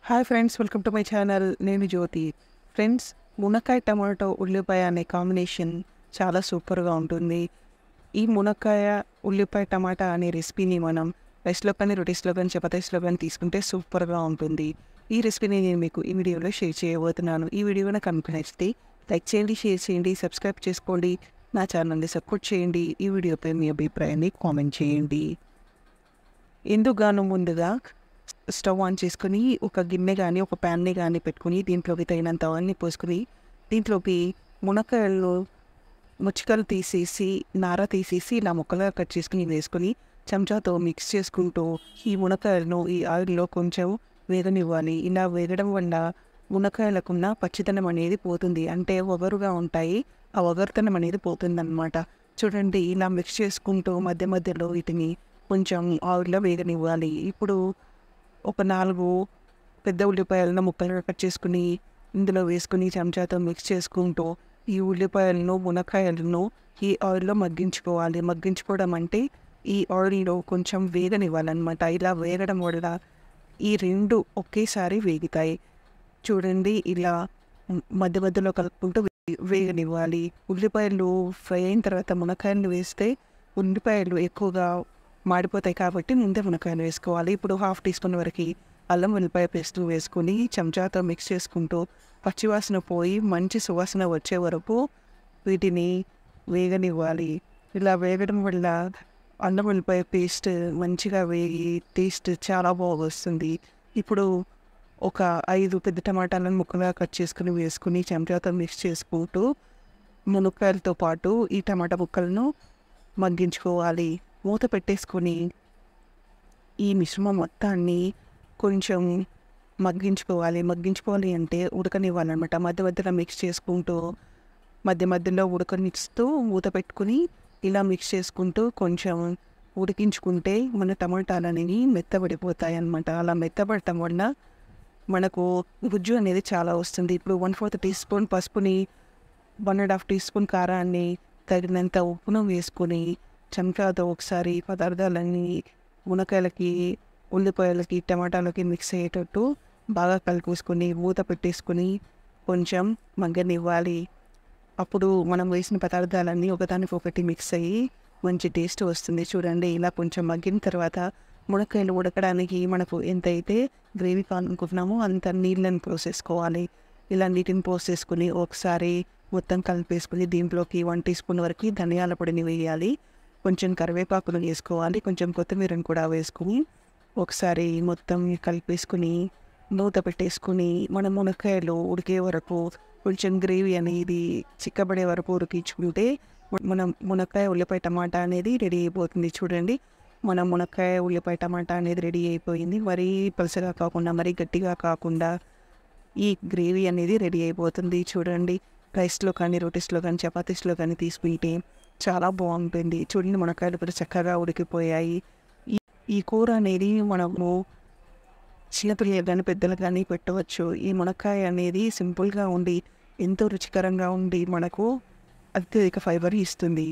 Hi friends, welcome to my channel. నేను జ్యోతి. Friends, మునక్కాయ tomato ఉల్లిపాయ అనే కాంబినేషన్ చాలా సూపర్గా ఉంటుంది. ఈ మునక్కాయ ఉల్లిపాయ టమాటా అనే రెసిపీని మనం రైస్లో కానీ, రొటీస్లో కానీ, చపాతీస్లో కానీ తీసుకుంటే సూపర్గా ఉంటుంది. ఈ రెసిపీని నేను మీకు ఈ వీడియోలో షేర్ చేయబోతున్నాను. ఈ వీడియో కనుక నచ్చితే లైక్ చేయండి, షేర్ చేయండి, సబ్స్క్రైబ్ చేసుకోండి, నా ఛానల్ని సపోర్ట్ చేయండి. ఈ వీడియోపై మీ అభిప్రాయాన్ని కామెంట్ చేయండి. ఇందుకు ముందుగా స్టవ్ ఆన్ చేసుకుని ఒక గిన్నె కానీ, ఒక ప్యాన్ని కానీ పెట్టుకుని దీంట్లోకి తగినంత ఆయిల్ని పోసుకుని దీంట్లోకి మునక్కాయలు ముచ్చికలు తీసేసి నార తీసేసి ఇలా ముక్కలుగా కట్ చేసుకుని వేసుకుని చెంచాతో మిక్స్ చేసుకుంటూ ఈ మునక్కాయలను ఈ ఆయిల్లో కొంచెం వేగనివ్వాలి. ఇలా వేగడం వల్ల మునక్కాయలకున్న పచ్చితనం అనేది పోతుంది, అంటే ఒగరుగా ఉంటాయి, ఆ ఒగరుతనం అనేది పోతుందన్నమాట. చూడండి, ఇలా మిక్స్ చేసుకుంటూ మధ్య మధ్యలో వీటిని కొంచెం ఆయిల్లో వేగనివ్వాలి. ఇప్పుడు ఒక 4 పెద్ద ఉల్లిపాయలను ముక్కలుగా కట్ చేసుకుని ఇందులో వేసుకుని చెంచాతో మిక్స్ చేసుకుంటూ ఈ ఉల్లిపాయలను మునక్కాయలను ఈ ఆయిల్లో మగ్గించుకోవాలి. మగ్గించుకోవడం అంటే ఈ ఆయిల్లో కొంచెం వేగనివ్వాలన్నమాట. ఇలా వేగడం వల్ల ఈ రెండు ఒకేసారి వేగుతాయి. చూడండి, ఇలా మధ్య మధ్యలో కలుపుకుంటూ వేగనివ్వాలి. ఉల్లిపాయలు ఫ్రై అయిన తర్వాత మునక్కాయలు వేస్తే ఉల్లిపాయలు ఎక్కువగా మాడిపోతాయి కాబట్టి ముందే మునక్కాయలు వేసుకోవాలి. ఇప్పుడు 1/2 టీ స్పూన్ వరకు అల్లం వెల్లిపాయ పేస్ట్ వేసుకుని చెంచాతో మిక్స్ చేసుకుంటూ పచ్చివాసన పోయి మంచి సువాసన వచ్చే వరకు వీటిని వేగనివ్వాలి. ఇలా వేగడం వల్ల అల్లం వెల్లిపాయ పేస్ట్ మంచిగా వేగి టేస్ట్ చాలా బాగా వస్తుంది. ఇప్పుడు ఒక 5 పెద్ద టమాటాలను ముక్కలుగా కట్ చేసుకుని వేసుకుని చెంచాతో మిక్స్ చేసుకుంటూ మునక్కాయలతో పాటు ఈ టమాటా ముక్కలను మగ్గించుకోవాలి. మూత పెట్టేసుకొని ఈ మిశ్రమం మొత్తాన్ని కొంచెం మగ్గించుకోవాలి అంటే ఉడకనివ్వాలన్నమాట. మధ్య మధ్యలో మిక్స్ చేసుకుంటూ మధ్య మధ్యలో ఉడకనిస్తూ మూత పెట్టుకుని ఇలా మిక్స్ చేసుకుంటూ కొంచెం ఉడికించుకుంటే మన టమాటాలు అనేవి మెత్తబడిపోతాయి అన్నమాట. అలా మెత్తబడటం వల్ల మనకు గుజ్జు అనేది చాలా వస్తుంది. ఇప్పుడు 1/4 టీ స్పూన్ పసుపుని, 1.5 టీ స్పూన్ కారాన్ని, తగినంత ఉప్పును వేసుకొని చెంచాతో ఒకసారి పదార్థాలన్నీ మునక్కాయలకి, ఉల్లిపాయలకి, టమాటాలకి మిక్స్ అయ్యేటట్టు బాగా కలిపేసుకొని మూత పెట్టేసుకొని కొంచెం మగ్గనివ్వాలి. అప్పుడు మనం వేసిన పదార్థాలన్నీ ఒకదానికొకటి మిక్స్ అయ్యి మంచి టేస్ట్ వస్తుంది. చూడండి, ఇలా కొంచెం మగ్గిన తర్వాత మునక్కాయలు ఉడకడానికి మనకు ఎంతైతే గ్రేవీ కావాలనుకుంటున్నామో అంత నీళ్ళని పోసేసుకోవాలి. ఇలా నీటిని పోసేసుకుని ఒకసారి మొత్తం కలిపేసుకుని దీంట్లోకి 1 టీ స్పూన్ వరకు ధనియాల పొడిని వేయాలి. కొంచెం కరివేపాకులు వేసుకోవాలి. కొంచెం కొత్తిమీరని కూడా వేసుకుని ఒకసారి మొత్తం కలిపేసుకుని మూత పెట్టేసుకుని మనం మునక్కాయలు ఉడికే వరకు కొంచెం గ్రేవీ అనేది చిక్కబడే వరకు ఉడికించుకుంటే మనం మునక్కాయ ఉల్లిపాయ టమాటా అనేది రెడీ అయిపోతుంది. చూడండి, మన మునక్కాయ ఉల్లిపాయ టమాటా అనేది రెడీ అయిపోయింది. మరీ పలుచగా కాకుండా, మరీ గట్టిగా కాకుండా ఈ గ్రేవీ అనేది రెడీ అయిపోతుంది. చూడండి, రైస్లో కానీ, రోటీస్లో కానీ, చపాతీస్లో కానీ తీసుకుంటే చాలా బాగుంటుంది. చూడండి, మునక్కాయలు కూడా చక్కగా ఉడికిపోయాయి. ఈ కూర అనేది మనము చిన్నపిల్లలు కానీ, పెద్దలు కానీ పెట్టవచ్చు. ఈ మునక్కాయ అనేది సింపుల్గా ఉండి ఎంతో రుచికరంగా ఉండి మనకు అత్యధిక ఫైబర్ ఇస్తుంది.